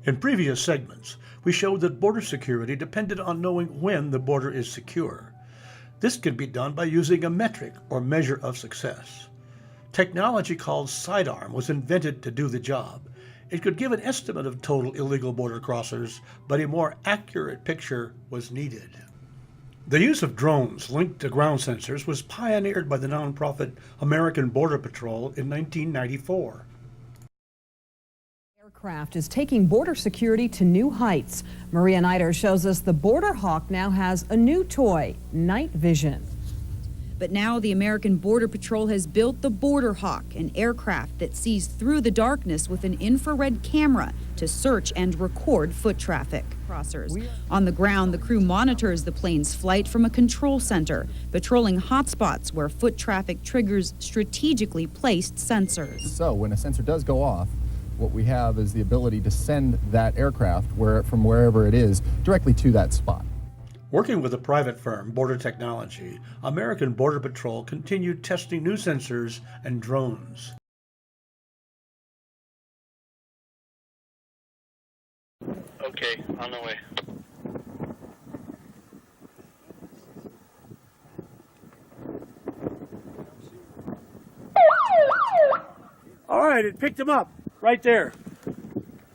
In previous segments, we showed that border security depended on knowing when the border is secure. This can be done by using a metric or measure of success. Technology called Seidarm was invented to do the job. It could give an estimate of total illegal border crossers, but a more accurate picture was needed. The use of drones linked to ground sensors was pioneered by the nonprofit American Border Patrol in 1994. Aircraft is taking border security to new heights. Maria Nider shows us the Border Hawk now has a new toy, night vision. But now the American Border Patrol has built the Border Hawk, an aircraft that sees through the darkness with an infrared camera to search and record foot traffic. Crossers. On the ground, the crew monitors the plane's flight from a control center, patrolling hotspots where foot traffic triggers strategically placed sensors. So when a sensor does go off, what we have is the ability to send that aircraft from wherever it is directly to that spot. Working with a private firm, Border Technology, American Border Patrol continued testing new sensors and drones. Okay, on the way. All right, it picked them up right there.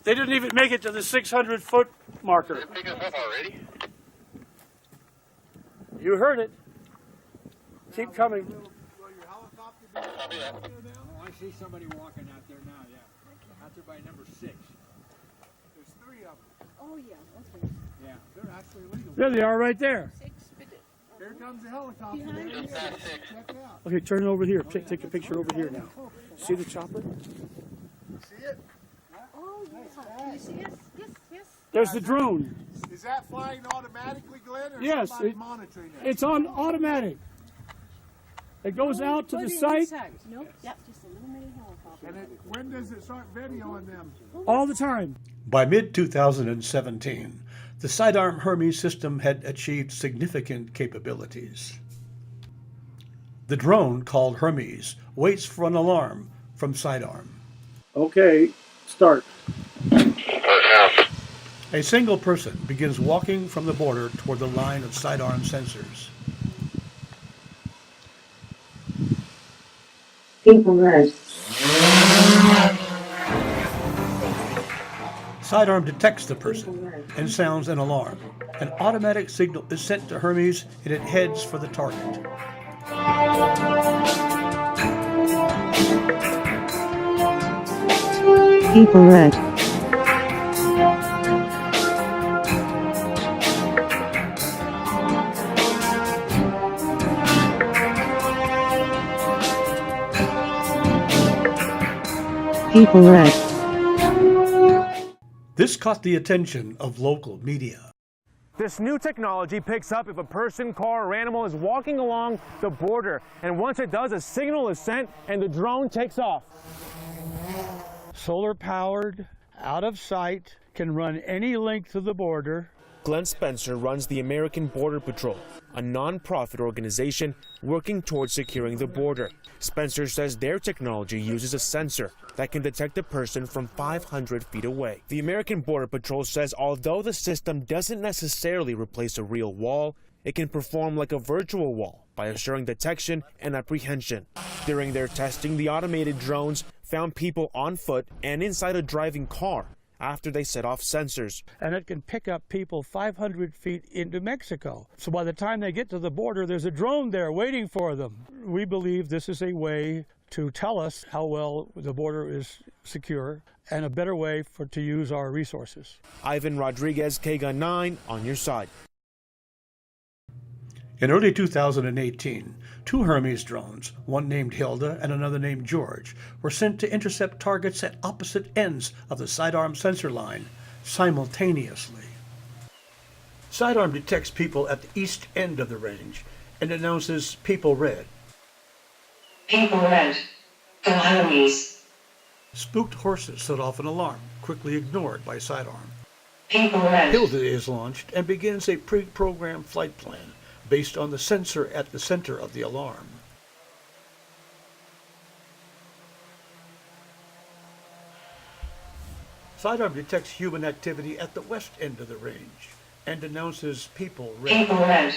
They didn't even make it to the 600-foot marker. Did it pick us up already? You heard it. Keep coming. Copy that. Oh, I see somebody walking out there now, yeah. Out there by number 6. There's 3 of them. Oh, yeah, okay. Yeah, they're actually legal. There they are right there. Here comes the helicopter. Just past 6. Check it out. Okay, turn it over here. Take a picture over here now. See the chopper? See it? Oh, yeah. Can you see us? Yes, yes. There's the drone. Is that flying automatically, Glenn, or Yes, somebody monitoring it? It's on automatic. It goes out to the site Nope, yeah, just a little mini helicopter. And when does it start videoing them? all the time. By mid-2017, the Seidarm Hermes system had achieved significant capabilities. The drone, called Hermes, waits for an alarm from Seidarm. Okay, start. A single person begins walking from the border toward the line of Seidarm sensors. People red. Seidarm detects the person and sounds an alarm. An automatic signal is sent to Hermes and it heads for the target. People red. People red. This caught the attention of local media. This new technology picks up if a person, car, or animal is walking along the border. And once it does, a signal is sent and the drone takes off. Solar powered, out of sight, can run any length of the border. Glenn Spencer runs the American Border Patrol, a non-profit organization working towards securing the border. Spencer says their technology uses a sensor that can detect a person from 500 feet away. The American Border Patrol says although the system doesn't necessarily replace a real wall, it can perform like a virtual wall by assuring detection and apprehension. During their testing, the automated drones found people on foot and inside a driving car after they set off sensors. And it can pick up people 500 feet into Mexico. So by the time they get to the border, there's a drone there waiting for them. We believe this is a way to tell us how well the border is secure and a better way to use our resources. Ivan Rodriguez, KGUN 9, on your side. In early 2018, 2 Hermes drones, one named Hilda and another named George, were sent to intercept targets at opposite ends of the Seidarm sensor line simultaneously. Seidarm detects people at the east end of the range and announces People Red. People red. From Hermes. Spooked horses set off an alarm, quickly ignored by Seidarm. People red. Hilda is launched and begins a pre-programmed flight plan based on the sensor at the center of the alarm. Seidarm detects human activity at the west end of the range and announces people ready. People red.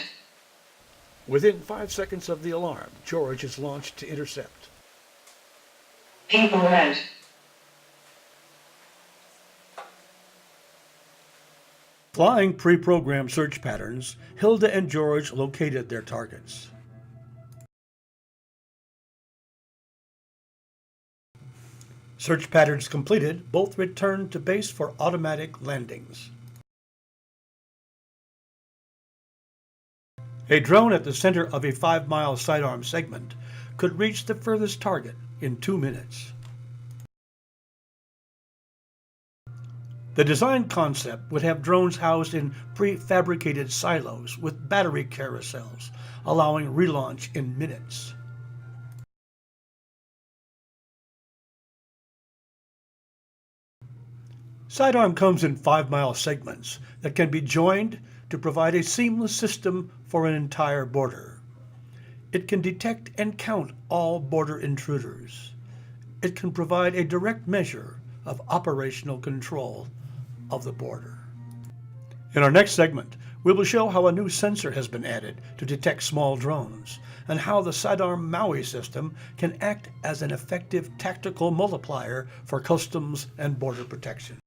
Within 5 seconds of the alarm, George is launched to intercept. People red. Flying pre-programmed search patterns, Hilda and George located their targets. Search patterns completed, both returned to base for automatic landings. A drone at the center of a 5-mile sidearm segment could reach the furthest target in 2 minutes. The design concept would have drones housed in prefabricated silos with battery carousels, allowing relaunch in minutes. Seidarm comes in 5-mile segments that can be joined to provide a seamless system for an entire border. It can detect and count all border intruders. It can provide a direct measure of operational control of the border. In our next segment, we will show how a new sensor has been added to detect small drones and how the Seidarm Maui system can act as an effective tactical multiplier for customs and border protection.